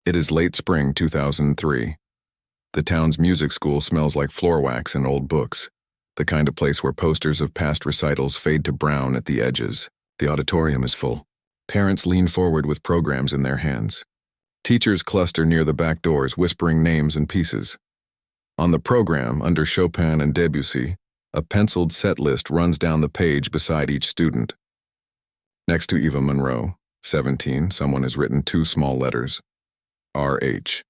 It is late spring 2003. The town's music school smells like floor wax and old books, the kind of place where posters of past recitals fade to brown at the edges. The auditorium is full. Parents lean forward with programs in their hands. Teachers cluster near the back doors, whispering names and pieces. On the program, under Chopin and Debussy, a penciled set list runs down the page beside each student. Next to Eva Monroe, 17, someone has written 2 small letters, RH.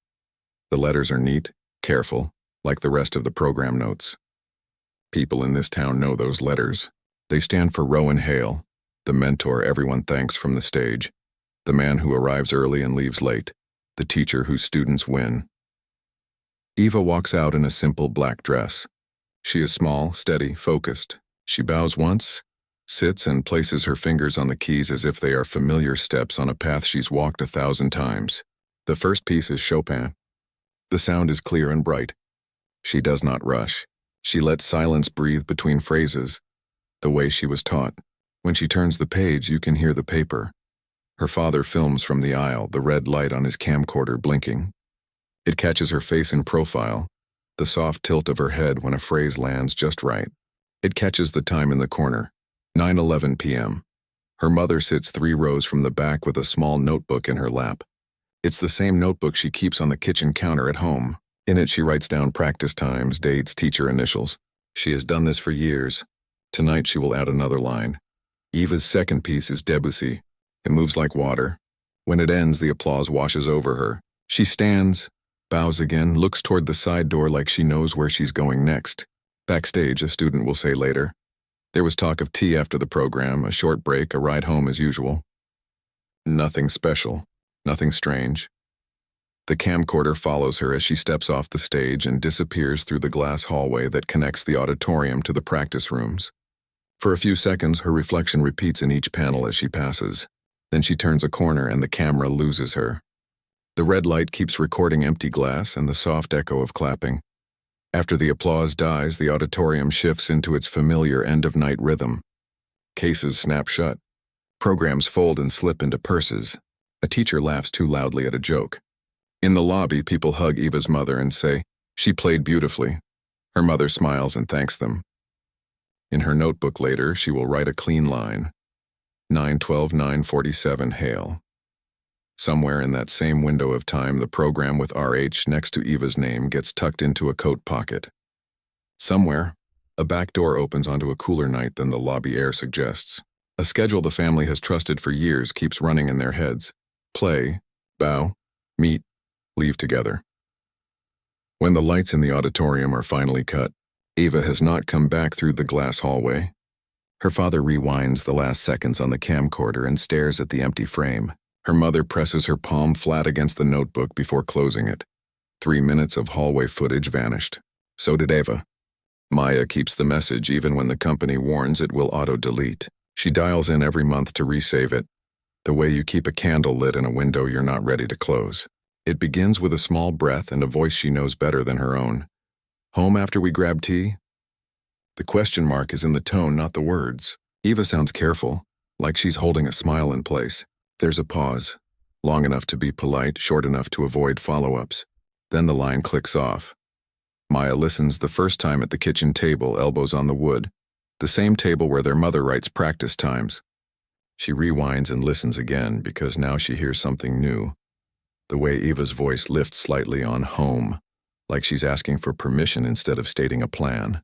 The letters are neat, careful, like the rest of the program notes. People in this town know those letters. They stand for Rowan Hale, the mentor everyone thanks from the stage, the man who arrives early and leaves late, the teacher whose students win. Eva walks out in a simple black dress. She is small, steady, focused. She bows once, sits and places her fingers on the keys as if they are familiar steps on a path she's walked 1,000 times. The first piece is Chopin. The sound is clear and bright. She does not rush. She lets silence breathe between phrases, the way she was taught. When she turns the page, you can hear the paper. Her father films from the aisle, the red light on his camcorder blinking. It catches her face in profile, the soft tilt of her head when a phrase lands just right. It catches the time in the corner, 9:11 p.m. Her mother sits 3 rows from the back with a small notebook in her lap. It's the same notebook she keeps on the kitchen counter at home. In it, she writes down practice times, dates, teacher initials. She has done this for years. Tonight, she will add another line. Eva's second piece is Debussy. It moves like water. When it ends, the applause washes over her. She stands, bows again, looks toward the side door like she knows where she's going next. Backstage, a student will say later. There was talk of tea after the program, a short break, a ride home as usual. Nothing special, nothing strange. The camcorder follows her as she steps off the stage and disappears through the glass hallway that connects the auditorium to the practice rooms. For a few seconds, her reflection repeats in each panel as she passes. Then she turns a corner and the camera loses her. The red light keeps recording empty glass and the soft echo of clapping. After the applause dies, the auditorium shifts into its familiar end-of-night rhythm. Cases snap shut. Programs fold and slip into purses. A teacher laughs too loudly at a joke. In the lobby, people hug Eva's mother and say, "She played beautifully." Her mother smiles and thanks them. In her notebook later, she will write a clean line. 9/12/947 Hale. Somewhere in that same window of time, the program with RH next to Eva's name gets tucked into a coat pocket. Somewhere, a back door opens onto a cooler night than the lobby air suggests. A schedule the family has trusted for years keeps running in their heads. Play, bow, meet, leave together. When the lights in the auditorium are finally cut, Eva has not come back through the glass hallway. Her father rewinds the last seconds on the camcorder and stares at the empty frame. Her mother presses her palm flat against the notebook before closing it. 3 minutes of hallway footage vanished. So did Eva. Maya keeps the message even when the company warns it will auto-delete. She dials in every month to resave it, the way you keep a candle lit in a window you're not ready to close. It begins with a small breath and a voice she knows better than her own. "Home after we grab tea?" The question mark is in the tone, not the words. Eva sounds careful, like she's holding a smile in place. There's a pause, long enough to be polite, short enough to avoid follow-ups. Then the line clicks off. Maya listens the first time at the kitchen table, elbows on the wood, the same table where their mother writes practice times. She rewinds and listens again because now she hears something new. The way Eva's voice lifts slightly on home, like she's asking for permission instead of stating a plan.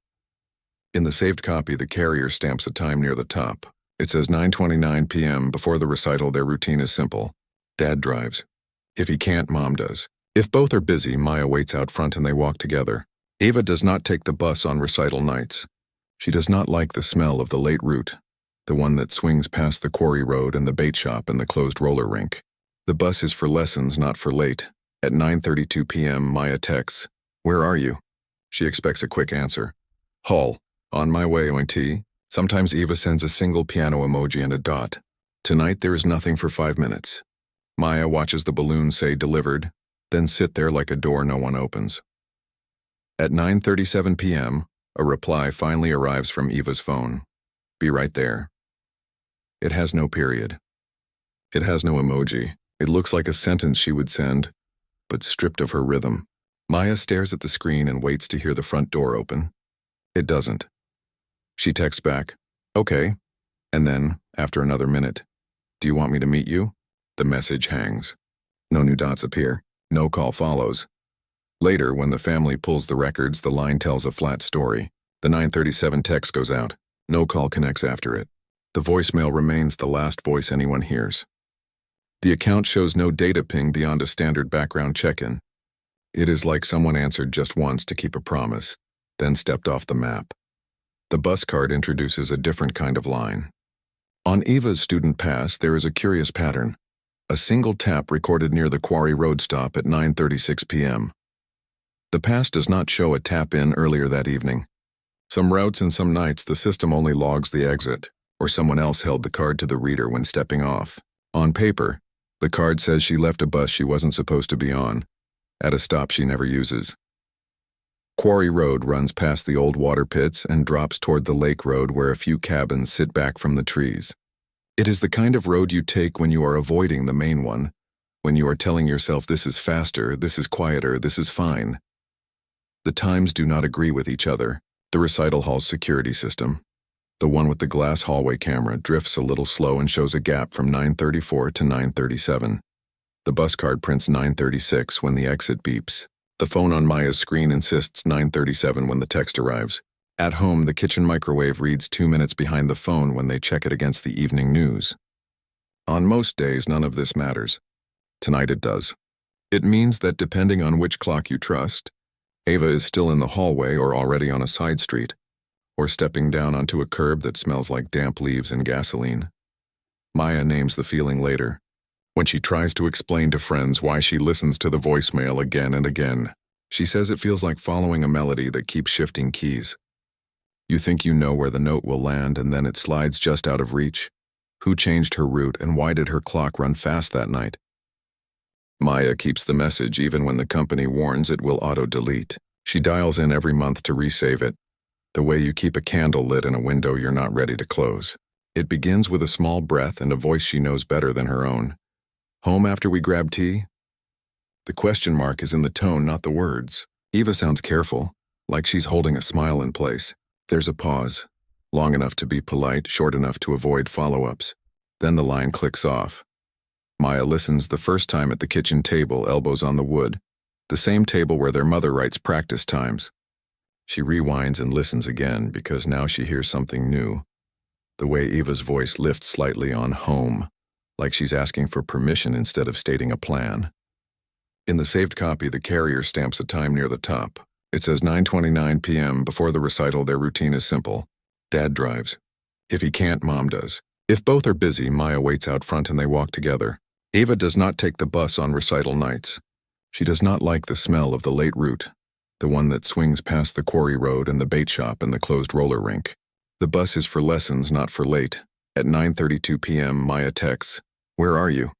In the saved copy, the carrier stamps a time near the top. It says 9:29 p.m. Before the recital, their routine is simple. Dad drives. If he can't, Mom does. If both are busy, Maya waits out front and they walk together. Eva does not take the bus on recital nights. She does not like the smell of the late route, the one that swings past the Quarry Road and the bait shop and the closed roller rink. The bus is for lessons, not for late. At 9:32 p.m., Maya texts, "Where are you?" She expects a quick answer. "Hall. On my way, ONT." Sometimes Eva sends a single piano emoji and a dot. Tonight there is nothing for 5 minutes. Maya watches the balloon say delivered, then sit there like a door no one opens. At 9:37 p.m., a reply finally arrives from Eva's phone. "Be right there." It has no period. It has no emoji. It looks like a sentence she would send, but stripped of her rhythm. Maya stares at the screen and waits to hear the front door open. It doesn't. She texts back, "Okay," and then, after another minute, "Do you want me to meet you?" The message hangs. No new dots appear. No call follows. Later, when the family pulls the records, the line tells a flat story. The 9:37 text goes out. No call connects after it. The voicemail remains the last voice anyone hears. The account shows no data ping beyond a standard background check-in. It is like someone answered just once to keep a promise, then stepped off the map. The bus card introduces a different kind of line. On Eva's student pass, there is a curious pattern. A single tap recorded near the Quarry road stop at 9:36 p.m. The pass does not show a tap-in earlier that evening. Some routes and some nights the system only logs the exit, or someone else held the card to the reader when stepping off. On paper, the card says she left a bus she wasn't supposed to be on, at a stop she never uses. Quarry Road runs past the old water pits and drops toward the lake road where a few cabins sit back from the trees. It is the kind of road you take when you are avoiding the main one, when you are telling yourself this is faster, this is quieter, this is fine. The times do not agree with each other. The recital hall's security system, the one with the glass hallway camera, drifts a little slow and shows a gap from 9:34 to 9:37. The bus card prints 9:36 when the exit beeps. The phone on Maya's screen insists 9:37 when the text arrives. At home, the kitchen microwave reads 2 minutes behind the phone when they check it against the evening news. On most days, none of this matters. Tonight it does. It means that depending on which clock you trust, Ava is still in the hallway or already on a side street, or stepping down onto a curb that smells like damp leaves and gasoline. Maya names the feeling later, when she tries to explain to friends why she listens to the voicemail again and again. She says it feels like following a melody that keeps shifting keys. You think you know where the note will land, and then it slides just out of reach. Who changed her route, and why did her clock run fast that night? Maya keeps the message even when the company warns it will auto-delete. She dials in every month to resave it, the way you keep a candle lit in a window you're not ready to close. It begins with a small breath and a voice she knows better than her own. "Home after we grab tea?" The question mark is in the tone, not the words. Eva sounds careful, like she's holding a smile in place. There's a pause, long enough to be polite, short enough to avoid follow-ups. Then the line clicks off. Maya listens the first time at the kitchen table, elbows on the wood, the same table where their mother writes practice times. She rewinds and listens again because now she hears something new. The way Eva's voice lifts slightly on home, like she's asking for permission instead of stating a plan. In the saved copy, the carrier stamps a time near the top. It says 9:29 p.m. Before the recital, their routine is simple. Dad drives. If he can't, Mom does. If both are busy, Maya waits out front and they walk together. Eva does not take the bus on recital nights. She does not like the smell of the late route, the one that swings past the Quarry Road and the bait shop and the closed roller rink. The bus is for lessons, not for late. At 9:32 p.m., Maya texts, "Where are you?"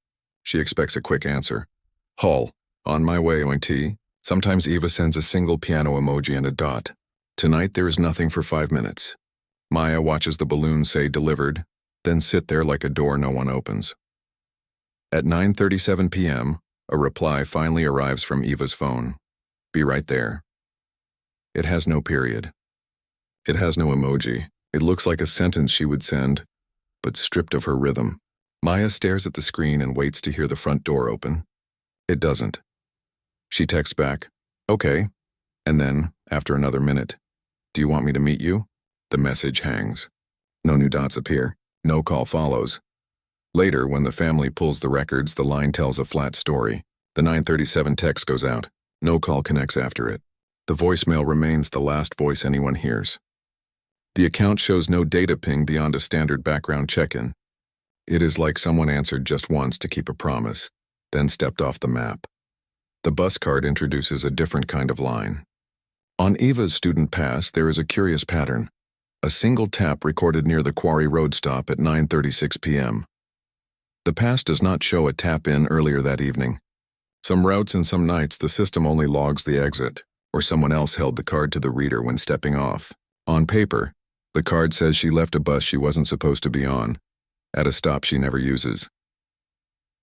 She expects a quick answer. "Hall. On my way, ONT." Sometimes Eva sends a single piano emoji and a dot. Tonight there is nothing for 5 minutes. Maya watches the balloons say delivered, then sit there like a door no one opens. At 9:37 p.m., a reply finally arrives from Eva's phone. "Be right there." It has no period. It has no emoji. It looks like a sentence she would send, but stripped of her rhythm. Maya stares at the screen and waits to hear the front door open. It doesn't. She texts back, "Okay," and then, after another minute, "Do you want me to meet you?" The message hangs. No new dots appear. No call follows. Later, when the family pulls the records, the line tells a flat story. The 9:37 text goes out. No call connects after it. The voicemail remains the last voice anyone hears. The account shows no data ping beyond a standard background check-in. It is like someone answered just once to keep a promise, then stepped off the map. The bus card introduces a different kind of line. On Eva's student pass, there is a curious pattern. A single tap recorded near the Quarry road stop at 9:36 p.m. The pass does not show a tap-in earlier that evening. Some routes and some nights the system only logs the exit, or someone else held the card to the reader when stepping off. On paper, the card says she left a bus she wasn't supposed to be on, at a stop she never uses.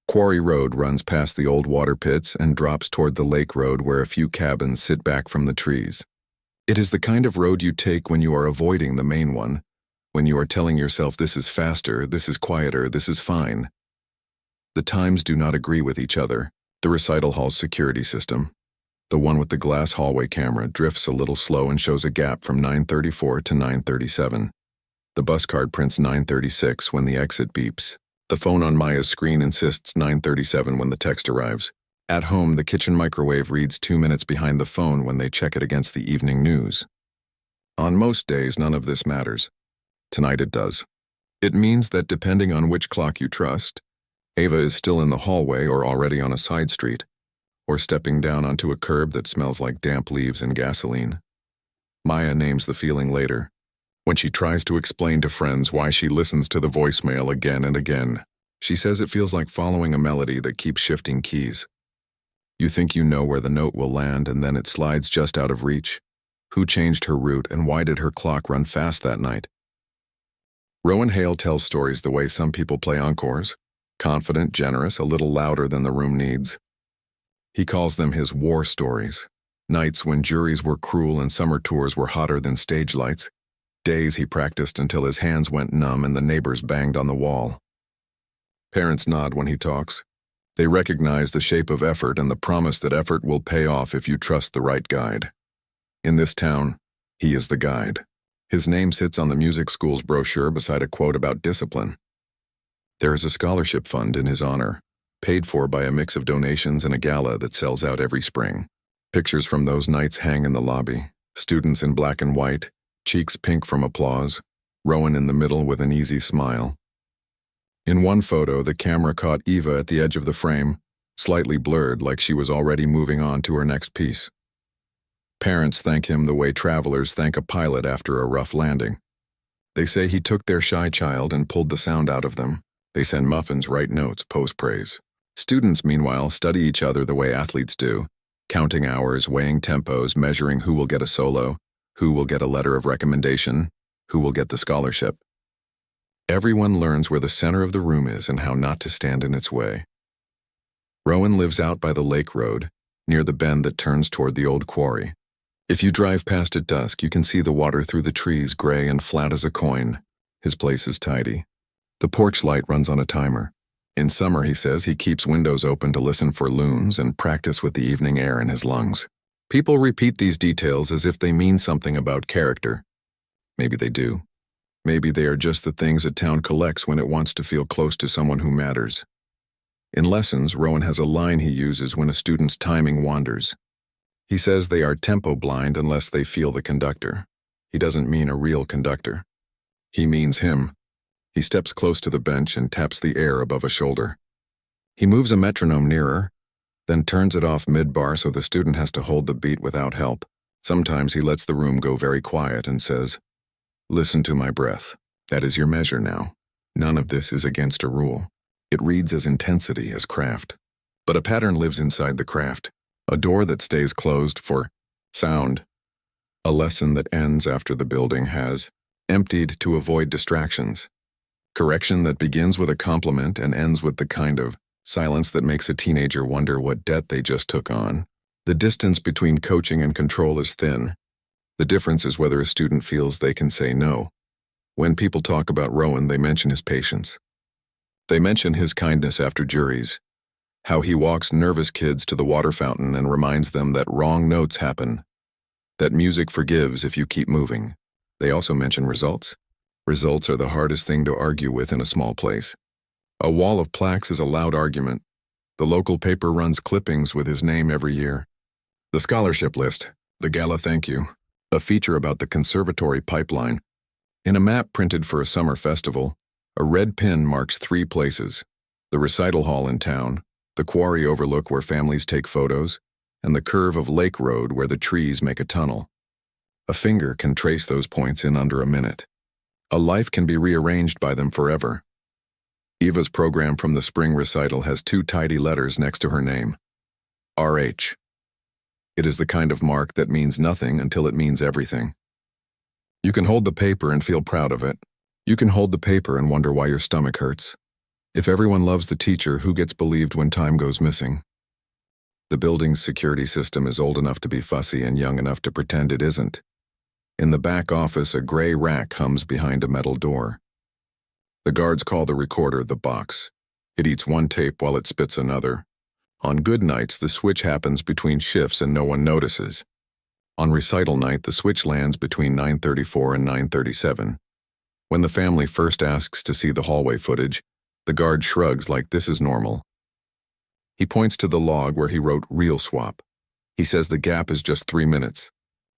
Quarry Road runs past the old water pits and drops toward the lake road where a few cabins sit back from the trees. It is the kind of road you take when you are avoiding the main one, when you are telling yourself this is faster, this is quieter, this is fine. The times do not agree with each other. The recital hall's security system, the one with the glass hallway camera, drifts a little slow and shows a gap from 9:34 to 9:37. The bus card prints 9:36 when the exit beeps. The phone on Maya's screen insists 9:37 when the text arrives. At home, the kitchen microwave reads 2 minutes behind the phone when they check it against the evening news. On most days, none of this matters. Tonight it does. It means that depending on which clock you trust, Ava is still in the hallway or already on a side street, or stepping down onto a curb that smells like damp leaves and gasoline. Maya names the feeling later, when she tries to explain to friends why she listens to the voicemail again and again. She says it feels like following a melody that keeps shifting keys. You think you know where the note will land, and then it slides just out of reach. Who changed her route, and why did her clock run fast that night? Rowan Hale tells stories the way some people play encores, confident, generous, a little louder than the room needs. He calls them his war stories, nights when juries were cruel and summer tours were hotter than stage lights, days he practiced until his hands went numb and the neighbors banged on the wall. Parents nod when he talks. They recognize the shape of effort and the promise that effort will pay off if you trust the right guide. In this town, he is the guide. His name sits on the music school's brochure beside a quote about discipline. There is a scholarship fund in his honor, paid for by a mix of donations and a gala that sells out every spring. Pictures from those nights hang in the lobby, students in black and white, cheeks pink from applause, Rowan in the middle with an easy smile. In one photo, the camera caught Eva at the edge of the frame, slightly blurred like she was already moving on to her next piece. Parents thank him the way travelers thank a pilot after a rough landing. They say he took their shy child and pulled the sound out of them. They send muffins, write notes, post praise. Students, meanwhile, study each other the way athletes do, counting hours, weighing tempos, measuring who will get a solo, who will get a letter of recommendation, who will get the scholarship. Everyone learns where the center of the room is and how not to stand in its way. Rowan lives out by the lake road, near the bend that turns toward the old quarry. If you drive past at dusk, you can see the water through the trees, gray and flat as a coin. His place is tidy. The porch light runs on a timer. In summer, he says, he keeps windows open to listen for loons and practice with the evening air in his lungs. People repeat these details as if they mean something about character. Maybe they do. Maybe they are just the things a town collects when it wants to feel close to someone who matters. In lessons, Rowan has a line he uses when a student's timing wanders. He says they are tempo blind unless they feel the conductor. He doesn't mean a real conductor. He means him. He steps close to the bench and taps the air above a shoulder. He moves a metronome nearer, then turns it off mid-bar so the student has to hold the beat without help. Sometimes he lets the room go very quiet and says, "Listen to my breath. That is your measure now. None of this is against a rule. It reads as intensity as craft. But a pattern lives inside the craft. A door that stays closed for sound. A lesson that ends after the building has emptied to avoid distractions. Correction that begins with a compliment and ends with the kind of silence that makes a teenager wonder what debt they just took on. The distance between coaching and control is thin. The difference is whether a student feels they can say no. When people talk about Rowan, they mention his patience. They mention his kindness after juries, how he walks nervous kids to the water fountain and reminds them that wrong notes happen, that music forgives if you keep moving. They also mention results. Results are the hardest thing to argue with in a small place. A wall of plaques is a loud argument. The local paper runs clippings with his name every year. The scholarship list, the gala thank you, a feature about the conservatory pipeline. In a map printed for a summer festival, a red pin marks 3 places: the recital hall in town, the quarry overlook where families take photos, and the curve of Lake Road where the trees make a tunnel. A finger can trace those points in under a minute. A life can be rearranged by them forever. Eva's program from the spring recital has 2 tidy letters next to her name. RH. It is the kind of mark that means nothing until it means everything. You can hold the paper and feel proud of it. You can hold the paper and wonder why your stomach hurts. If everyone loves the teacher, who gets believed when time goes missing? The building's security system is old enough to be fussy and young enough to pretend it isn't. In the back office, a gray rack hums behind a metal door. The guards call the recorder the box. It eats one tape while it spits another. On good nights, the switch happens between shifts and no one notices. On recital night, the switch lands between 9:34 and 9:37. When the family first asks to see the hallway footage, the guard shrugs like this is normal. He points to the log where he wrote real swap. He says the gap is just 3 minutes.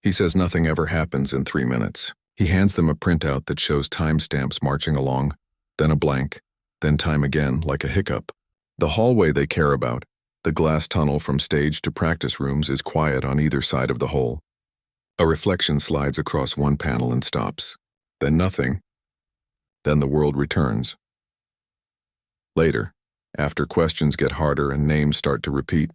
He says nothing ever happens in 3 minutes. He hands them a printout that shows timestamps marching along, then a blank, then time again, like a hiccup. The hallway they care about, the glass tunnel from stage to practice rooms, is quiet on either side of the hole. A reflection slides across one panel and stops. Then nothing. Then the world returns. Later, after questions get harder and names start to repeat,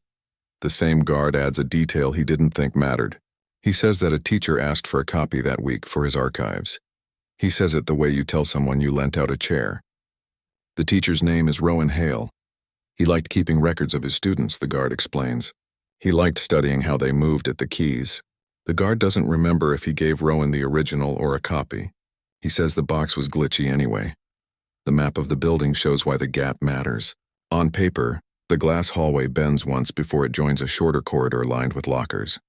the same guard adds a detail he didn't think mattered. He says that a teacher asked for a copy that week for his archives. He says it the way you tell someone you lent out a chair. The teacher's name is Rowan Hale. He liked keeping records of his students, the guard explains. He liked studying how they moved at the keys. The guard doesn't remember if he gave Rowan the original or a copy. He says the box was glitchy anyway. The map of the building shows why the gap matters. On paper, the glass hallway bends once before it joins a shorter corridor lined with lockers.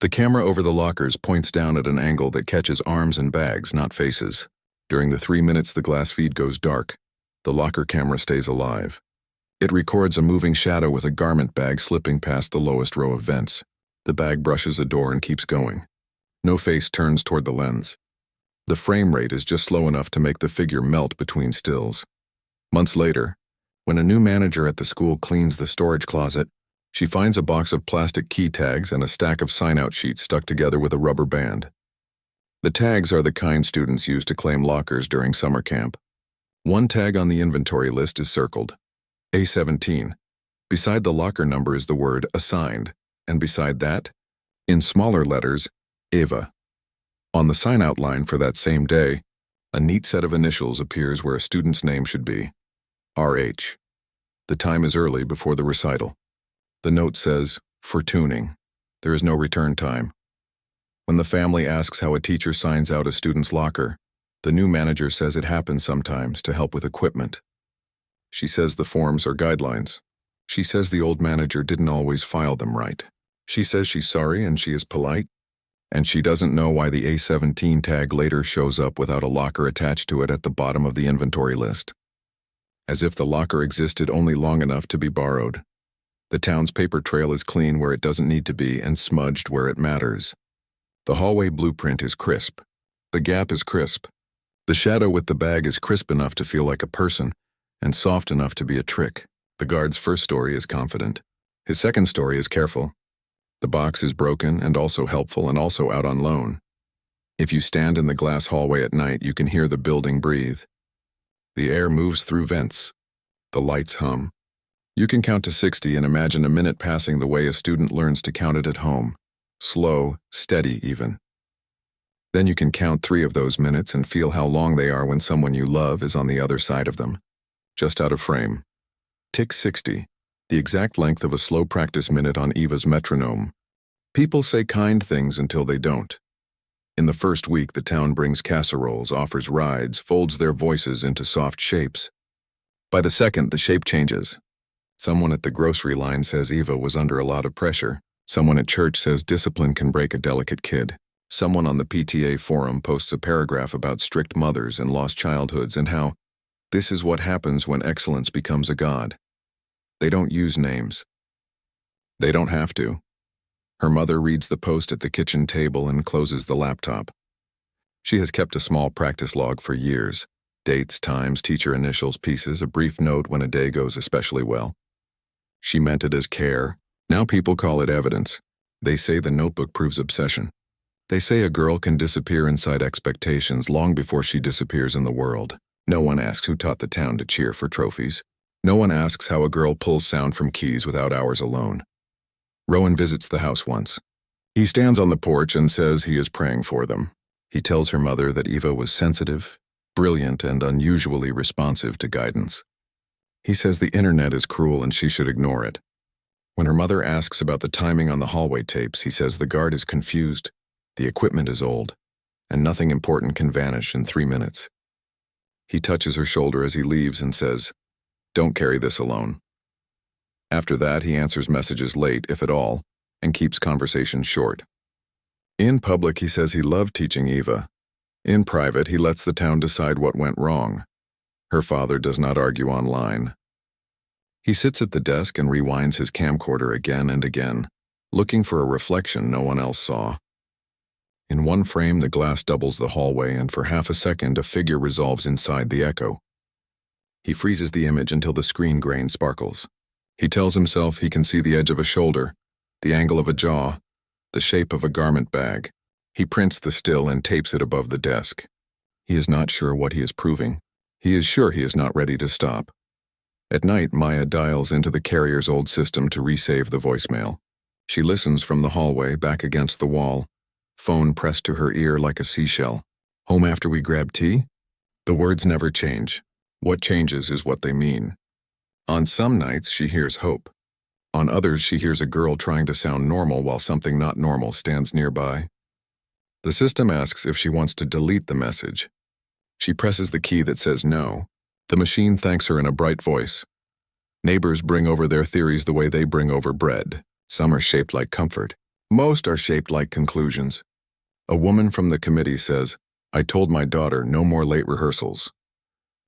The camera over the lockers points down at an angle that catches arms and bags, not faces. During the 3 minutes the glass feed goes dark, the locker camera stays alive. It records a moving shadow with a garment bag slipping past the lowest row of vents. The bag brushes a door and keeps going. No face turns toward the lens. The frame rate is just slow enough to make the figure melt between stills. Months later, when a new manager at the school cleans the storage closet, she finds a box of plastic key tags and a stack of sign-out sheets stuck together with a rubber band. The tags are the kind students use to claim lockers during summer camp. One tag on the inventory list is circled, A17. Beside the locker number is the word assigned, and beside that, in smaller letters, Ava. On the sign-out line for that same day, a neat set of initials appears where a student's name should be, RH. The time is early before the recital. The note says, for tuning. There is no return time. When the family asks how a teacher signs out a student's locker, the new manager says it happens sometimes to help with equipment. She says the forms are guidelines. She says the old manager didn't always file them right. She says she's sorry and she is polite, and she doesn't know why the A17 tag later shows up without a locker attached to it at the bottom of the inventory list. As if the locker existed only long enough to be borrowed. The town's paper trail is clean where it doesn't need to be and smudged where it matters. The hallway blueprint is crisp. The gap is crisp. The shadow with the bag is crisp enough to feel like a person and soft enough to be a trick. The guard's first story is confident. His second story is careful. The box is broken and also helpful and also out on loan. If you stand in the glass hallway at night, you can hear the building breathe. The air moves through vents. The lights hum. You can count to 60 and imagine a minute passing the way a student learns to count it at home. Slow, steady even. Then you can count 3 of those minutes and feel how long they are when someone you love is on the other side of them. Just out of frame. Tick 60. The exact length of a slow practice minute on Eva's metronome. People say kind things until they don't. In the first week, the town brings casseroles, offers rides, folds their voices into soft shapes. By the second, the shape changes. Someone at the grocery line says Eva was under a lot of pressure. Someone at church says discipline can break a delicate kid. Someone on the PTA forum posts a paragraph about strict mothers and lost childhoods and how this is what happens when excellence becomes a god. They don't use names. They don't have to. Her mother reads the post at the kitchen table and closes the laptop. She has kept a small practice log for years. Dates, times, teacher initials, pieces, a brief note when a day goes especially well. She meant it as care. Now people call it evidence. They say the notebook proves obsession. They say a girl can disappear inside expectations long before she disappears in the world. No one asks who taught the town to cheer for trophies. No one asks how a girl pulls sound from keys without hours alone. Rowan visits the house once. He stands on the porch and says he is praying for them. He tells her mother that Eva was sensitive, brilliant, and unusually responsive to guidance. He says the internet is cruel and she should ignore it. When her mother asks about the timing on the hallway tapes, he says the guard is confused, the equipment is old, and nothing important can vanish in 3 minutes. He touches her shoulder as he leaves and says, "Don't carry this alone." After that, he answers messages late, if at all, and keeps conversations short. In public, he says he loved teaching Eva. In private, he lets the town decide what went wrong. Her father does not argue online. He sits at the desk and rewinds his camcorder again and again, looking for a reflection no one else saw. In one frame, the glass doubles the hallway, and for half a second, a figure resolves inside the echo. He freezes the image until the screen grain sparkles. He tells himself he can see the edge of a shoulder, the angle of a jaw, the shape of a garment bag. He prints the still and tapes it above the desk. He is not sure what he is proving. He is sure he is not ready to stop. At night, Maya dials into the carrier's old system to resave the voicemail. She listens from the hallway, back against the wall, phone pressed to her ear like a seashell. "Home after we grab tea?" The words never change. What changes is what they mean. On some nights, she hears hope. On others, she hears a girl trying to sound normal while something not normal stands nearby. The system asks if she wants to delete the message. She presses the key that says no. The machine thanks her in a bright voice. Neighbors bring over their theories the way they bring over bread. Some are shaped like comfort. Most are shaped like conclusions. A woman from the committee says, "I told my daughter no more late rehearsals."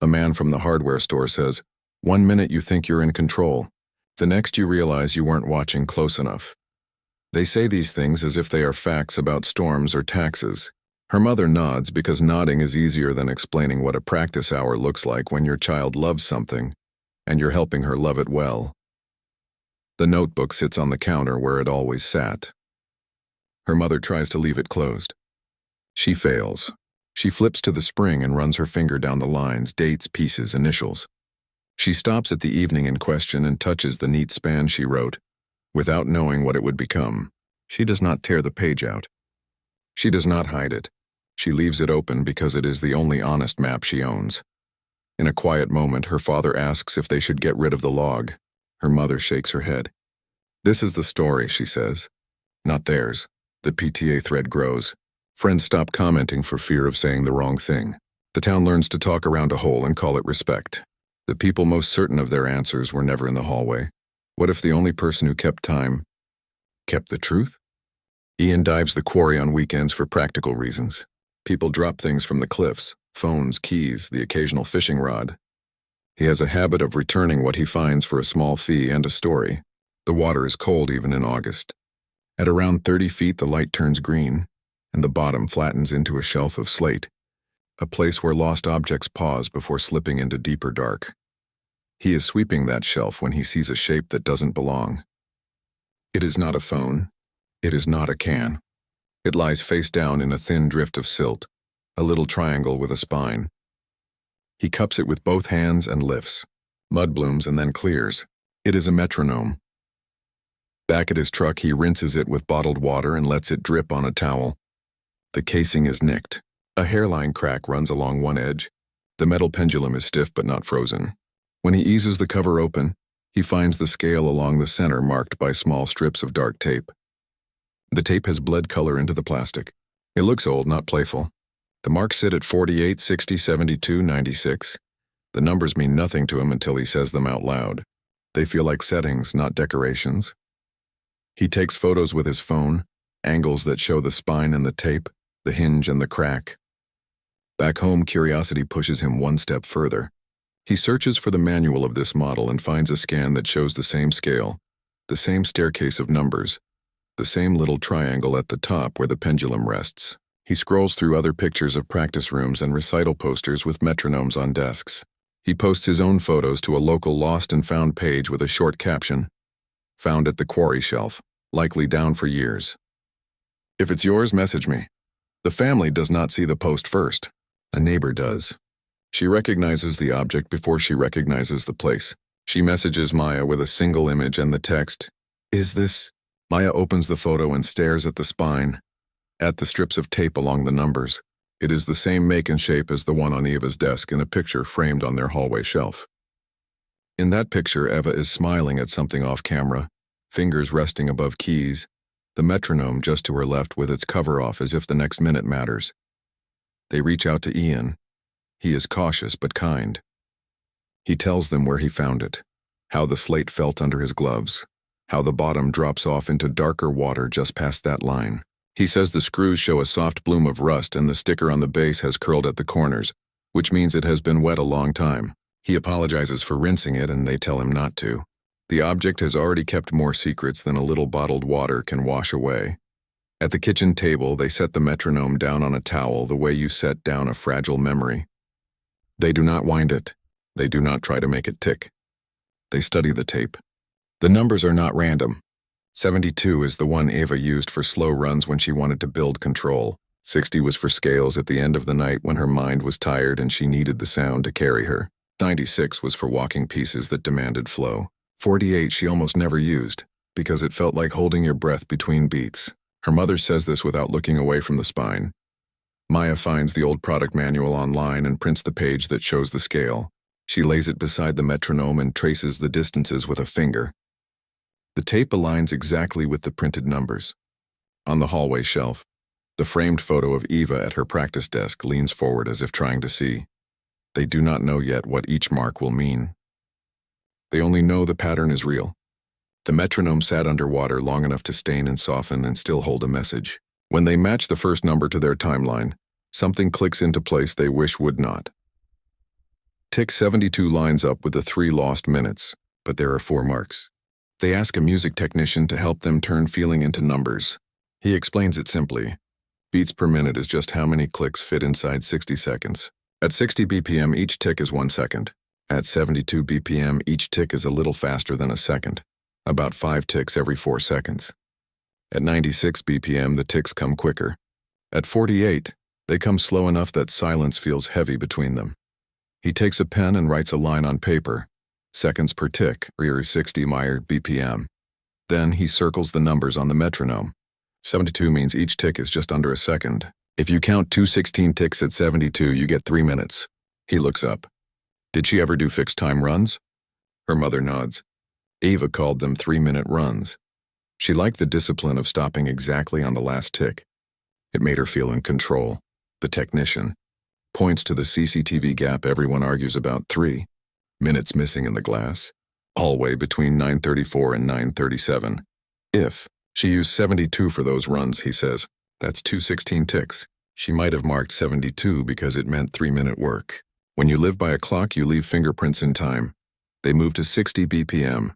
A man from the hardware store says, "One minute you think you're in control. The next you realize you weren't watching close enough." They say these things as if they are facts about storms or taxes. Her mother nods because nodding is easier than explaining what a practice hour looks like when your child loves something, and you're helping her love it well. The notebook sits on the counter where it always sat. Her mother tries to leave it closed. She fails. She flips to the spring and runs her finger down the lines, dates, pieces, initials. She stops at the evening in question and touches the neat span she wrote, without knowing what it would become. She does not tear the page out. She does not hide it. She leaves it open because it is the only honest map she owns. In a quiet moment, her father asks if they should get rid of the log. Her mother shakes her head. "This is the story," she says. "Not theirs." The PTA thread grows. Friends stop commenting for fear of saying the wrong thing. The town learns to talk around a hole and call it respect. The people most certain of their answers were never in the hallway. What if the only person who kept time kept the truth? Ian dives the quarry on weekends for practical reasons. People drop things from the cliffs, phones, keys, the occasional fishing rod. He has a habit of returning what he finds for a small fee and a story. The water is cold even in August. At around 30 feet, the light turns green, and the bottom flattens into a shelf of slate, a place where lost objects pause before slipping into deeper dark. He is sweeping that shelf when he sees a shape that doesn't belong. It is not a phone. It is not a can. It lies face down in a thin drift of silt, a little triangle with a spine. He cups it with both hands and lifts. Mud blooms and then clears. It is a metronome. Back at his truck, he rinses it with bottled water and lets it drip on a towel. The casing is nicked. A hairline crack runs along one edge. The metal pendulum is stiff but not frozen. When he eases the cover open, he finds the scale along the center marked by small strips of dark tape. The tape has bled color into the plastic. It looks old, not playful. The marks sit at 48, 60, 72, 96. The numbers mean nothing to him until he says them out loud. They feel like settings, not decorations. He takes photos with his phone, angles that show the spine and the tape, the hinge and the crack. Back home, curiosity pushes him one step further. He searches for the manual of this model and finds a scan that shows the same scale, the same staircase of numbers, the same little triangle at the top where the pendulum rests. He scrolls through other pictures of practice rooms and recital posters with metronomes on desks. He posts his own photos to a local lost and found page with a short caption, "Found at the Quarry shelf, likely down for years." If it's yours, message me. The family does not see the post first. A neighbor does. She recognizes the object before she recognizes the place. She messages Maya with a single image and the text, "Is this?" Maya opens the photo and stares at the spine, at the strips of tape along the numbers. It is the same make and shape as the one on Eva's desk in a picture framed on their hallway shelf. In that picture, Eva is smiling at something off camera, fingers resting above keys, the metronome just to her left with its cover off as if the next minute matters. They reach out to Ian. He is cautious but kind. He tells them where he found it, how the slate felt under his gloves, how the bottom drops off into darker water just past that line. He says the screws show a soft bloom of rust and the sticker on the base has curled at the corners, which means it has been wet a long time. He apologizes for rinsing it and they tell him not to. The object has already kept more secrets than a little bottled water can wash away. At the kitchen table, they set the metronome down on a towel the way you set down a fragile memory. They do not wind it. They do not try to make it tick. They study the tape. The numbers are not random. 72 is the one Eva used for slow runs when she wanted to build control. 60 was for scales at the end of the night when her mind was tired and she needed the sound to carry her. 96 was for walking pieces that demanded flow. 48 she almost never used, because it felt like holding your breath between beats. Her mother says this without looking away from the spine. Maya finds the old product manual online and prints the page that shows the scale. She lays it beside the metronome and traces the distances with a finger. The tape aligns exactly with the printed numbers. On the hallway shelf, the framed photo of Eva at her practice desk leans forward as if trying to see. They do not know yet what each mark will mean. They only know the pattern is real. The metronome sat underwater long enough to stain and soften and still hold a message. When they match the first number to their timeline, something clicks into place they wish would not. Tick 72 lines up with the 3 lost minutes, but there are 4 marks. They ask a music technician to help them turn feeling into numbers. He explains it simply. Beats per minute is just how many clicks fit inside 60 seconds. At 60 BPM, each tick is 1 second. At 72 BPM, each tick is a little faster than a second, about 5 ticks every 4 seconds. At 96 BPM, the ticks come quicker. At 48, they come slow enough that silence feels heavy between them. He takes a pen and writes a line on paper, seconds per tick, or 60 Meyer BPM. Then he circles the numbers on the metronome. 72 means each tick is just under a second. If you count 216 ticks at 72, you get 3 minutes. He looks up. Did she ever do fixed time runs? Her mother nods. Eva called them 3-minute runs. She liked the discipline of stopping exactly on the last tick. It made her feel in control. The technician points to the CCTV gap everyone argues about, 3 minutes missing in the glass, hallway between 9:34 and 9:37. If she used 72 for those runs, he says, that's 216 ticks. She might have marked 72 because it meant 3-minute work. When you live by a clock, you leave fingerprints in time. They move to 60 BPM.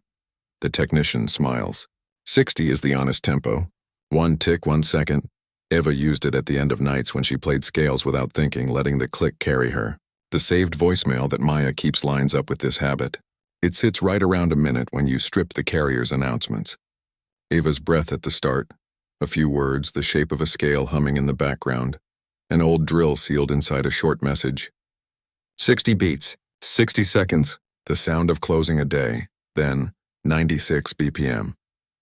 The technician smiles. 60 is the honest tempo. 1 tick, 1 second. Eva used it at the end of nights when she played scales without thinking, letting the click carry her. The saved voicemail that Maya keeps lines up with this habit. It sits right around a minute when you strip the carrier's announcements. Eva's breath at the start. A few words, the shape of a scale humming in the background. An old drill sealed inside a short message. 60 beats, 60 seconds, the sound of closing a day, then 96 BPM.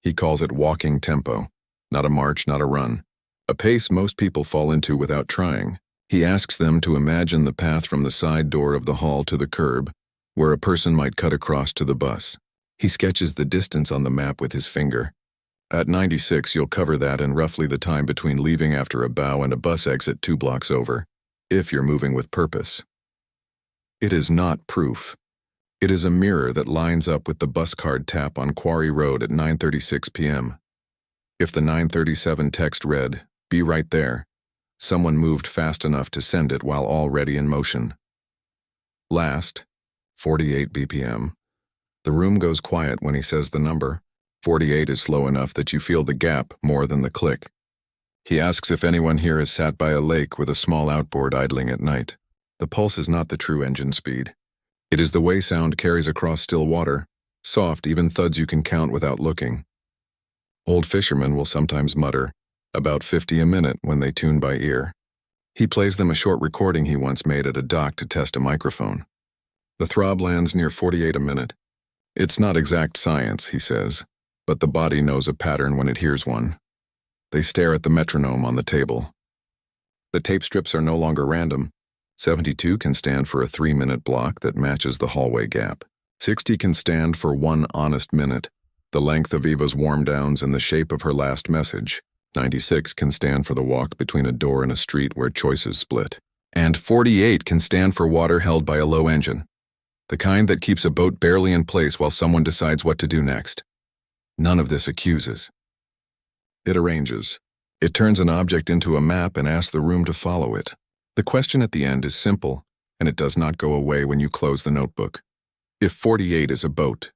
He calls it walking tempo, not a march, not a run. A pace most people fall into without trying. He asks them to imagine the path from the side door of the hall to the curb, where a person might cut across to the bus. He sketches the distance on the map with his finger. At 96, you'll cover that in roughly the time between leaving after a bow and a bus exit 2 blocks over, if you're moving with purpose. It is not proof. It is a mirror that lines up with the bus card tap on Quarry Road at 9:36 p.m. If the 9:37 text read, "Be right there," someone moved fast enough to send it while already in motion. Last, 48 BPM. The room goes quiet when he says the number. 48 is slow enough that you feel the gap more than the click. He asks if anyone here has sat by a lake with a small outboard idling at night. The pulse is not the true engine speed. It is the way sound carries across still water, soft, even thuds you can count without looking. Old fishermen will sometimes mutter, about 50 a minute when they tune by ear. He plays them a short recording he once made at a dock to test a microphone. The throb lands near 48 a minute. It's not exact science, he says, but the body knows a pattern when it hears one. They stare at the metronome on the table. The tape strips are no longer random. 72 can stand for a 3-minute block that matches the hallway gap. 60 can stand for one honest minute, the length of Eva's warm downs and the shape of her last message. 96 can stand for the walk between a door and a street where choices split. And 48 can stand for water held by a low engine, the kind that keeps a boat barely in place while someone decides what to do next. None of this accuses. It arranges. It turns an object into a map and asks the room to follow it. The question at the end is simple, and it does not go away when you close the notebook. If 48 is a boat,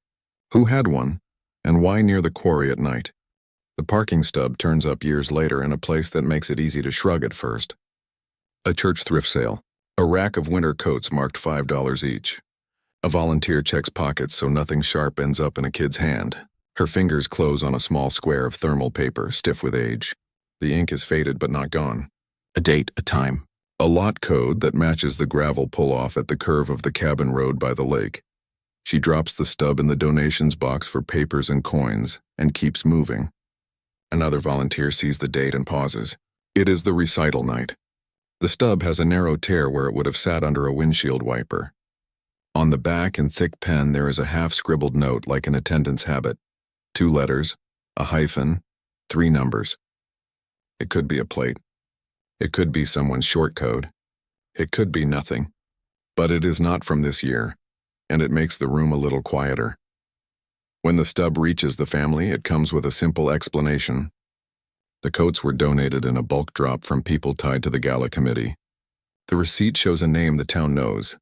who had one, and why near the quarry at night? The parking stub turns up years later in a place that makes it easy to shrug at first. A church thrift sale. A rack of winter coats marked $5 each. A volunteer checks pockets so nothing sharp ends up in a kid's hand. Her fingers close on a small square of thermal paper, stiff with age. The ink is faded but not gone. A date, a time. A lot code that matches the gravel pull-off at the curve of the cabin road by the lake. She drops the stub in the donations box for papers and coins and keeps moving. Another volunteer sees the date and pauses. It is the recital night. The stub has a narrow tear where it would have sat under a windshield wiper. On the back in thick pen there is a half-scribbled note like an attendance habit. 2 letters, a hyphen, 3 numbers. It could be a plate. It could be someone's short code. It could be nothing. But it is not from this year, and it makes the room a little quieter. When the stub reaches the family, it comes with a simple explanation. The coats were donated in a bulk drop from people tied to the gala committee. The receipt shows a name the town knows,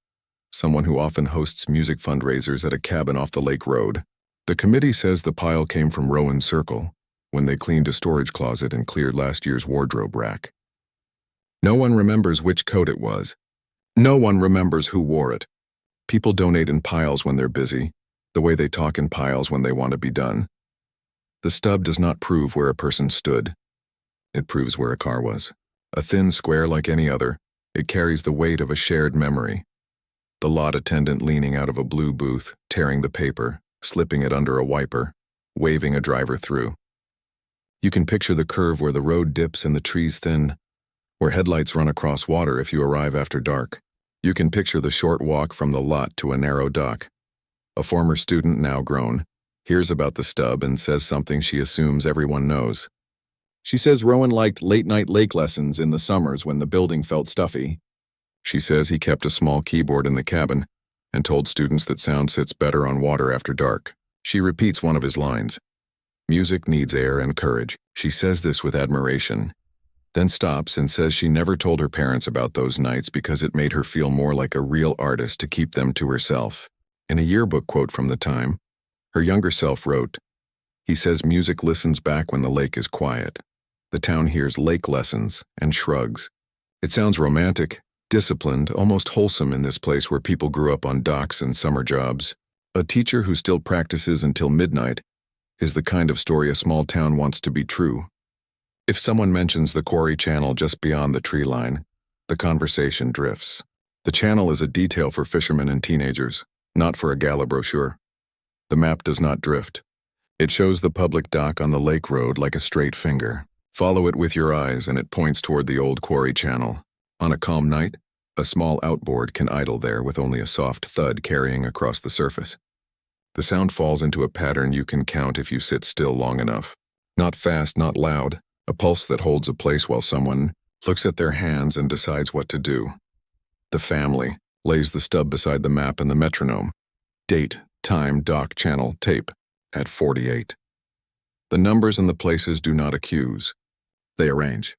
someone who often hosts music fundraisers at a cabin off the lake road. The committee says the pile came from Rowan's Circle, when they cleaned a storage closet and cleared last year's wardrobe rack. No one remembers which coat it was. No one remembers who wore it. People donate in piles when they're busy, the way they talk in piles when they want to be done. The stub does not prove where a person stood. It proves where a car was. A thin square like any other, it carries the weight of a shared memory. The lot attendant leaning out of a blue booth, tearing the paper, slipping it under a wiper, waving a driver through. You can picture the curve where the road dips and the trees thin, where headlights run across water if you arrive after dark. You can picture the short walk from the lot to a narrow dock. A former student, now grown, hears about the stub and says something she assumes everyone knows. She says Rowan liked late-night lake lessons in the summers when the building felt stuffy. She says he kept a small keyboard in the cabin and told students that sound sits better on water after dark. She repeats one of his lines. Music needs air and courage. She says this with admiration, then stops and says she never told her parents about those nights because it made her feel more like a real artist to keep them to herself. In a yearbook quote from the time, her younger self wrote, "He says music listens back when the lake is quiet. The town hears lake lessons and shrugs. It sounds romantic, disciplined, almost wholesome in this place where people grew up on docks and summer jobs. A teacher who still practices until midnight is the kind of story a small town wants to be true." If someone mentions the Quarry channel just beyond the tree line, the conversation drifts. The channel is a detail for fishermen and teenagers, not for a gala brochure. The map does not drift. It shows the public dock on the lake road like a straight finger. Follow it with your eyes and it points toward the old Quarry channel. On a calm night, a small outboard can idle there with only a soft thud carrying across the surface. The sound falls into a pattern you can count if you sit still long enough. Not fast, not loud. A pulse that holds a place while someone looks at their hands and decides what to do. The family lays the stub beside the map and the metronome. Date, time, dock, channel, tape, at 48. The numbers and the places do not accuse. They arrange.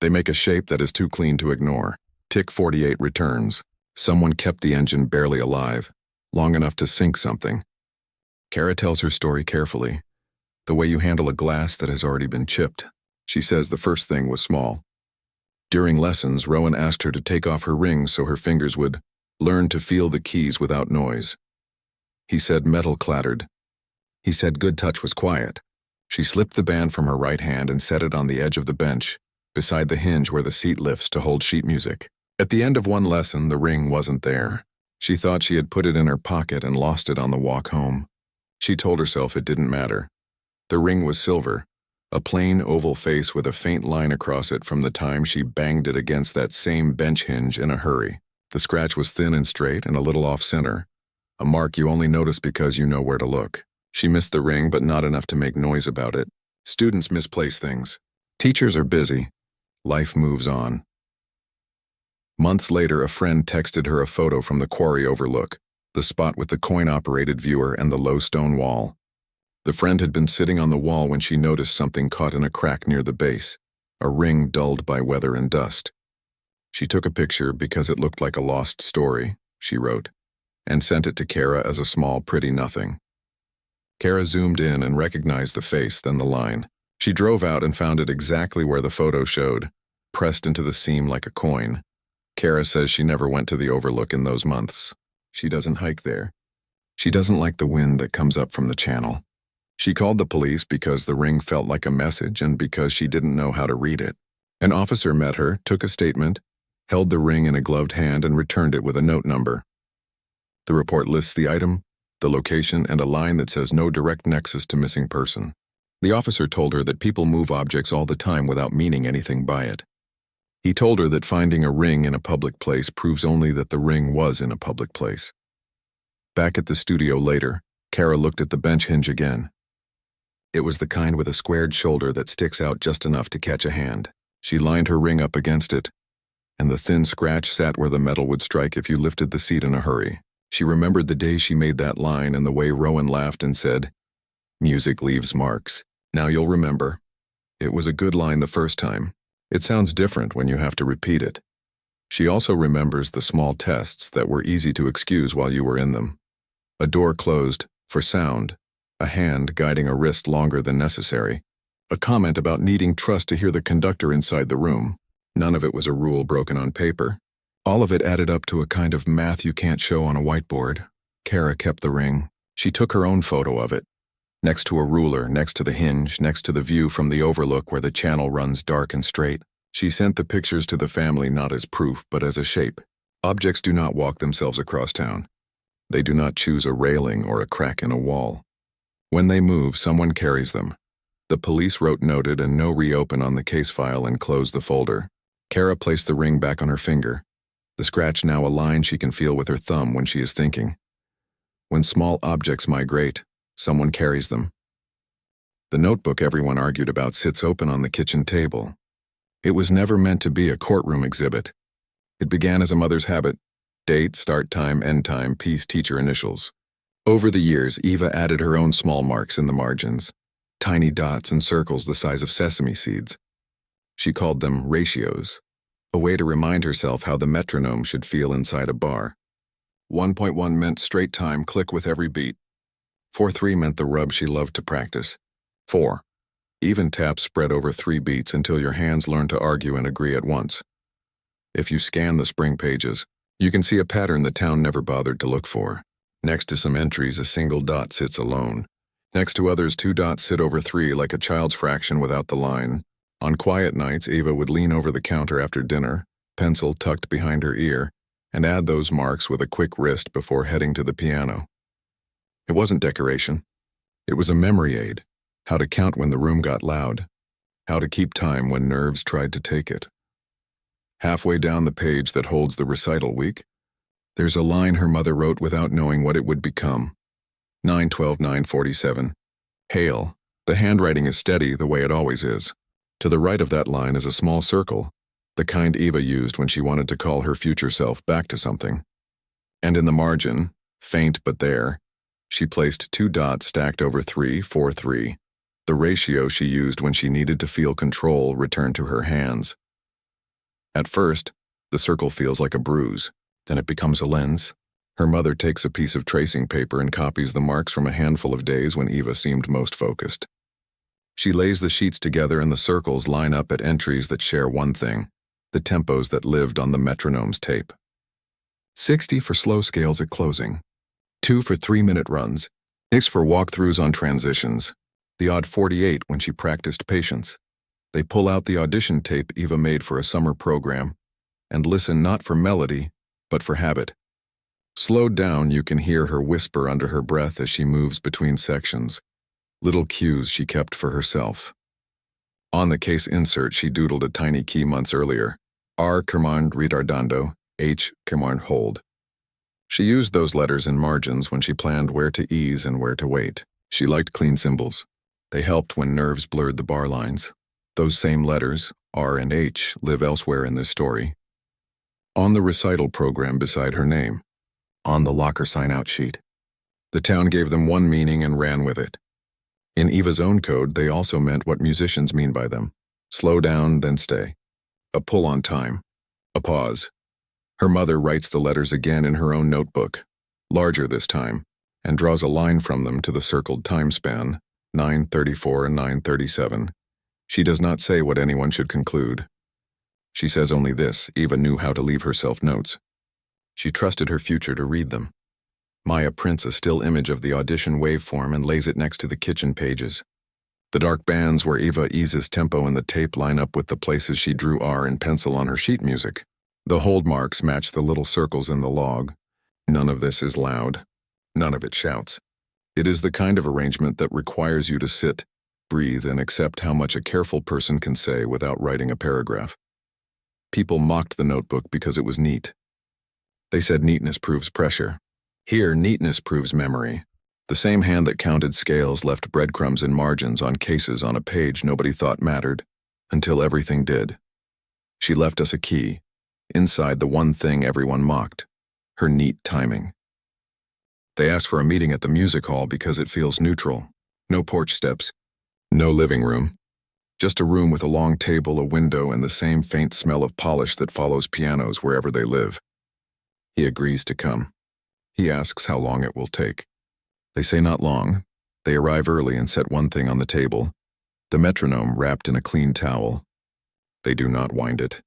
They make a shape that is too clean to ignore. Tick 48 returns. Someone kept the engine barely alive, long enough to sink something. Kara tells her story carefully, the way you handle a glass that has already been chipped. She says the first thing was small. During lessons, Rowan asked her to take off her rings so her fingers would learn to feel the keys without noise. He said metal clattered. He said good touch was quiet. She slipped the band from her right hand and set it on the edge of the bench, beside the hinge where the seat lifts to hold sheet music. At the end of one lesson, the ring wasn't there. She thought she had put it in her pocket and lost it on the walk home. She told herself it didn't matter. The ring was silver, a plain oval face with a faint line across it from the time she banged it against that same bench hinge in a hurry. The scratch was thin and straight and a little off-center, A mark you only notice because you know where to look. She missed the ring, but not enough to make noise about it. Students misplace things. Teachers are busy. Life moves on. Months later, a friend texted her a photo from the Quarry overlook, the spot with the coin-operated viewer and the low stone wall. The friend had been sitting on the wall when she noticed something caught in a crack near the base, a ring dulled by weather and dust. She took a picture because it looked like a lost story, she wrote, and sent it to Kara as a small, pretty nothing. Kara zoomed in and recognized the face, then the line. She drove out and found it exactly where the photo showed, pressed into the seam like a coin. Kara says she never went to the overlook in those months. She doesn't hike there. She doesn't like the wind that comes up from the channel. She called the police because the ring felt like a message and because she didn't know how to read it. An officer met her, took a statement, held the ring in a gloved hand and returned it with a note number. The report lists the item, the location, and a line that says no direct nexus to missing person. The officer told her that people move objects all the time without meaning anything by it. He told her that finding a ring in a public place proves only that the ring was in a public place. Back at the studio later, Kara looked at the bench hinge again. It was the kind with a squared shoulder that sticks out just enough to catch a hand. She lined her ring up against it, and the thin scratch sat where the metal would strike if you lifted the seat in a hurry. She remembered the day she made that line and the way Rowan laughed and said, "Music leaves marks. Now you'll remember." It was a good line the first time. It sounds different when you have to repeat it. She also remembers the small tests that were easy to excuse while you were in them. A door closed, for sound, a hand guiding a wrist longer than necessary, a comment about needing trust to hear the conductor inside the room. None of it was a rule broken on paper. All of it added up to a kind of math you can't show on a whiteboard. Kara kept the ring. She took her own photo of it. Next to a ruler, next to the hinge, next to the view from the overlook where the channel runs dark and straight. She sent the pictures to the family not as proof, but as a shape. Objects do not walk themselves across town. They do not choose a railing or a crack in a wall. When they move, someone carries them. The police wrote "noted" and "no reopen" on the case file and closed the folder. Kara placed the ring back on her finger, the scratch now a line she can feel with her thumb when she is thinking. When small objects migrate, someone carries them. The notebook everyone argued about sits open on the kitchen table. It was never meant to be a courtroom exhibit. It began as a mother's habit: date, start time, end time, piece, teacher initials. Over the years, Eva added her own small marks in the margins, tiny dots and circles the size of sesame seeds. She called them ratios, a way to remind herself how the metronome should feel inside a bar. 1.1 meant straight time, click with every beat. 4/3 meant the rub she loved to practice. 4. Even taps spread over 3 beats until your hands learn to argue and agree at once. If you scan the spring pages, you can see a pattern the town never bothered to look for. Next to some entries, a single dot sits alone. Next to others, 2 dots sit over 3 like a child's fraction without the line. On quiet nights, Eva would lean over the counter after dinner, pencil tucked behind her ear, and add those marks with a quick wrist before heading to the piano. It wasn't decoration. It was a memory aid. How to count when the room got loud. How to keep time when nerves tried to take it. Halfway down the page that holds the recital week, there's a line her mother wrote without knowing what it would become. 9/12/947. Hail. The handwriting is steady the way it always is. To the right of that line is a small circle, the kind Eva used when she wanted to call her future self back to something. And in the margin, faint but there, she placed 2 dots stacked over 3, 4, 3, the ratio she used when she needed to feel control return to her hands. At first, the circle feels like a bruise. Then it becomes a lens. Her mother takes a piece of tracing paper and copies the marks from a handful of days when Eva seemed most focused. She lays the sheets together and the circles line up at entries that share one thing: the tempos that lived on the metronome's tape. 60 for slow scales at closing, 2 for 3-minute runs, 6 for walkthroughs on transitions, the odd 48 when she practiced patience. They pull out the audition tape Eva made for a summer program and listen not for melody, but for habit. Slowed down, you can hear her whisper under her breath as she moves between sections, little cues she kept for herself. On the case insert, she doodled a tiny key months earlier: R. Command retardando, H. Command hold. She used those letters in margins when she planned where to ease and where to wait. She liked clean symbols. They helped when nerves blurred the bar lines. Those same letters, R and H, live elsewhere in this story. On the recital program beside her name. On the locker sign-out sheet. The town gave them one meaning and ran with it. In Eva's own code, they also meant what musicians mean by them. Slow down, then stay. A pull on time. A pause. Her mother writes the letters again in her own notebook, larger this time, and draws a line from them to the circled time span, 9:34 and 9:37. She does not say what anyone should conclude. She says only this: Eva knew how to leave herself notes. She trusted her future to read them. Maya prints a still image of the audition waveform and lays it next to the kitchen pages. The dark bands where Eva eases tempo in the tape line up with the places she drew R in pencil on her sheet music. The hold marks match the little circles in the log. None of this is loud. None of it shouts. It is the kind of arrangement that requires you to sit, breathe, and accept how much a careful person can say without writing a paragraph. People mocked the notebook because it was neat. They said neatness proves pressure. Here, neatness proves memory. The same hand that counted scales left breadcrumbs in margins on cases on a page nobody thought mattered, until everything did. She left us a key, inside the one thing everyone mocked, her neat timing. They asked for a meeting at the music hall because it feels neutral. No porch steps, no living room. Just a room with a long table, a window, and the same faint smell of polish that follows pianos wherever they live. He agrees to come. He asks how long it will take. They say not long. They arrive early and set one thing on the table, the metronome wrapped in a clean towel. They do not wind it.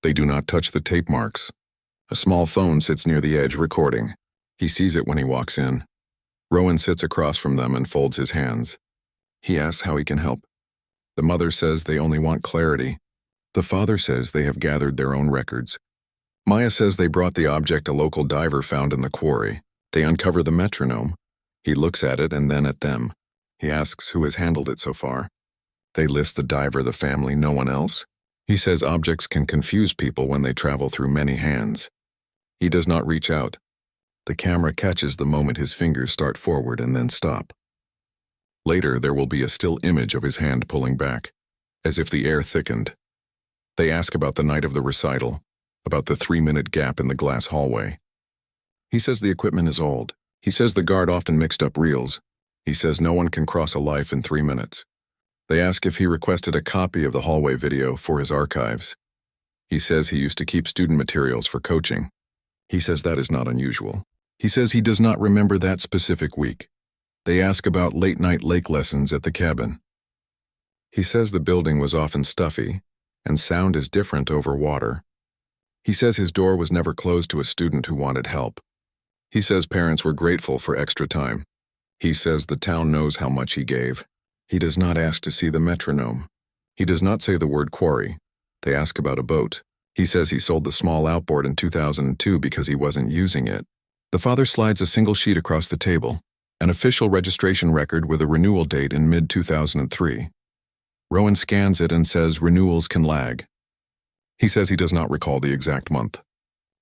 They do not touch the tape marks. A small phone sits near the edge recording. He sees it when he walks in. Rowan sits across from them and folds his hands. He asks how he can help. The mother says they only want clarity. The father says they have gathered their own records. Maya says they brought the object a local diver found in the quarry. They uncover the metronome. He looks at it and then at them. He asks who has handled it so far. They list the diver, the family, no one else. He says objects can confuse people when they travel through many hands. He does not reach out. The camera catches the moment his fingers start forward and then stop. Later, there will be a still image of his hand pulling back, as if the air thickened. They ask about the night of the recital, about the 3-minute gap in the glass hallway. He says the equipment is old. He says the guard often mixed up reels. He says no one can cross a life in 3 minutes. They ask if he requested a copy of the hallway video for his archives. He says he used to keep student materials for coaching. He says that is not unusual. He says he does not remember that specific week. They ask about late-night lake lessons at the cabin. He says the building was often stuffy, and sound is different over water. He says his door was never closed to a student who wanted help. He says parents were grateful for extra time. He says the town knows how much he gave. He does not ask to see the metronome. He does not say the word quarry. They ask about a boat. He says he sold the small outboard in 2002 because he wasn't using it. The father slides a single sheet across the table, an official registration record with a renewal date in mid-2003. Rowan scans it and says renewals can lag. He says he does not recall the exact month.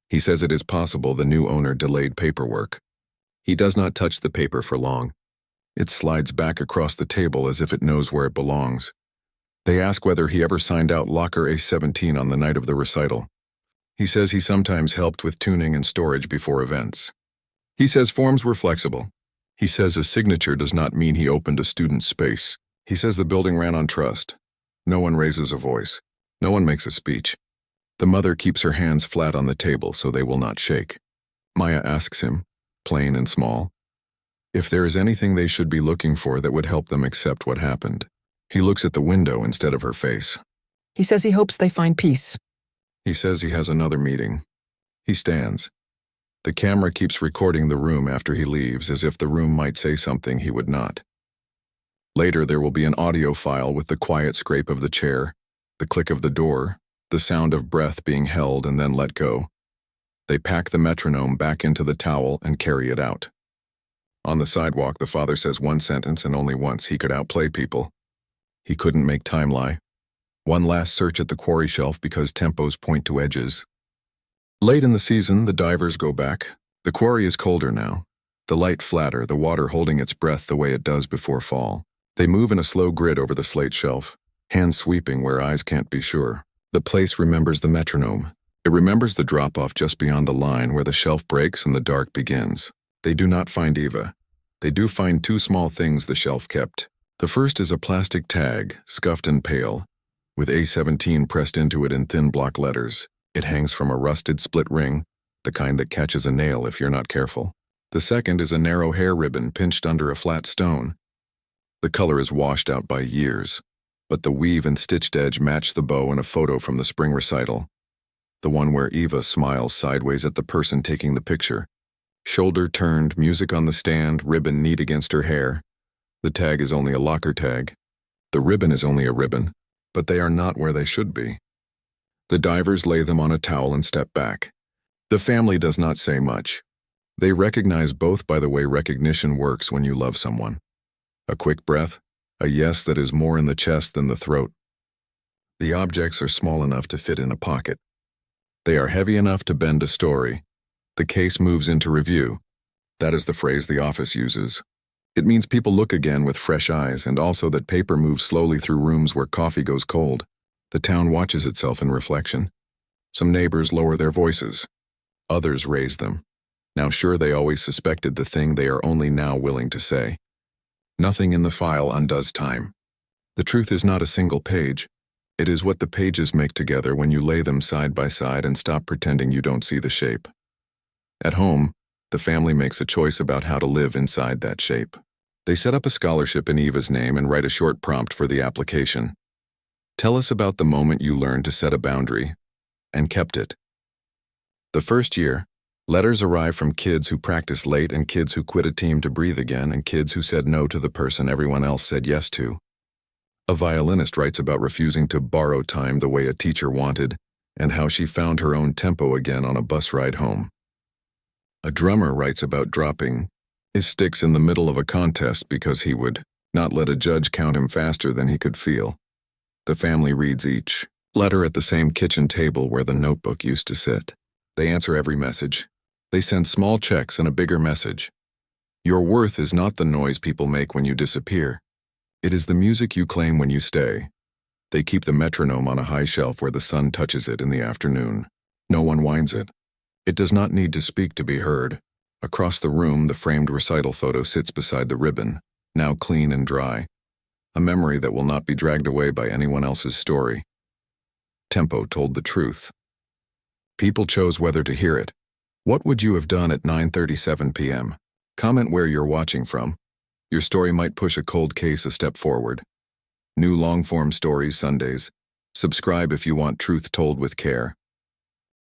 He says it is possible the new owner delayed paperwork. He does not touch the paper for long. It slides back across the table as if it knows where it belongs. They ask whether he ever signed out locker A17 on the night of the recital. He says he sometimes helped with tuning and storage before events. He says forms were flexible. He says a signature does not mean he opened a student's space. He says the building ran on trust. No one raises a voice. No one makes a speech. The mother keeps her hands flat on the table so they will not shake. Maya asks him, plain and small, if there is anything they should be looking for that would help them accept what happened. He looks at the window instead of her face. He says he hopes they find peace. He says he has another meeting. He stands. The camera keeps recording the room after he leaves, as if the room might say something he would not. Later there will be an audio file with the quiet scrape of the chair, the click of the door, the sound of breath being held and then let go. They pack the metronome back into the towel and carry it out. On the sidewalk, the father says one sentence and only once he could outplay people. He couldn't make time lie. One last search at the quarry shelf because tempos point to edges. Late in the season, the divers go back. The quarry is colder now. The light flatter, the water holding its breath the way it does before fall. They move in a slow grid over the slate shelf, hands sweeping where eyes can't be sure. The place remembers the metronome. It remembers the drop-off just beyond the line where the shelf breaks and the dark begins. They do not find Eva. They do find two small things the shelf kept. The first is a plastic tag, scuffed and pale, with A17 pressed into it in thin block letters. It hangs from a rusted split ring, the kind that catches a nail if you're not careful. The second is a narrow hair ribbon pinched under a flat stone. The color is washed out by years, but the weave and stitched edge match the bow in a photo from the spring recital. The one where Eva smiles sideways at the person taking the picture. Shoulder turned, music on the stand, ribbon neat against her hair. The tag is only a locker tag. The ribbon is only a ribbon, but they are not where they should be. The divers lay them on a towel and step back. The family does not say much. They recognize both by the way recognition works when you love someone. A quick breath, a yes that is more in the chest than the throat. The objects are small enough to fit in a pocket. They are heavy enough to bend a story. The case moves into review. That is the phrase the office uses. It means people look again with fresh eyes, and also that paper moves slowly through rooms where coffee goes cold. The town watches itself in reflection. Some neighbors lower their voices. Others raise them. Now sure, they always suspected the thing they are only now willing to say. Nothing in the file undoes time. The truth is not a single page. It is what the pages make together when you lay them side by side and stop pretending you don't see the shape. At home, the family makes a choice about how to live inside that shape. They set up a scholarship in Eva's name and write a short prompt for the application. Tell us about the moment you learned to set a boundary, and kept it. The first year, letters arrive from kids who practice late and kids who quit a team to breathe again and kids who said no to the person everyone else said yes to. A violinist writes about refusing to borrow time the way a teacher wanted and how she found her own tempo again on a bus ride home. A drummer writes about dropping his sticks in the middle of a contest because he would not let a judge count him faster than he could feel. The family reads each letter at the same kitchen table where the notebook used to sit. They answer every message. They send small checks and a bigger message. Your worth is not the noise people make when you disappear. It is the music you claim when you stay. They keep the metronome on a high shelf where the sun touches it in the afternoon. No one winds it. It does not need to speak to be heard. Across the room, the framed recital photo sits beside the ribbon, now clean and dry. A memory that will not be dragged away by anyone else's story. Tempo told the truth. People chose whether to hear it. What would you have done at 9:37 p.m.? Comment where you're watching from. Your story might push a cold case a step forward. New long-form stories Sundays. Subscribe if you want truth told with care.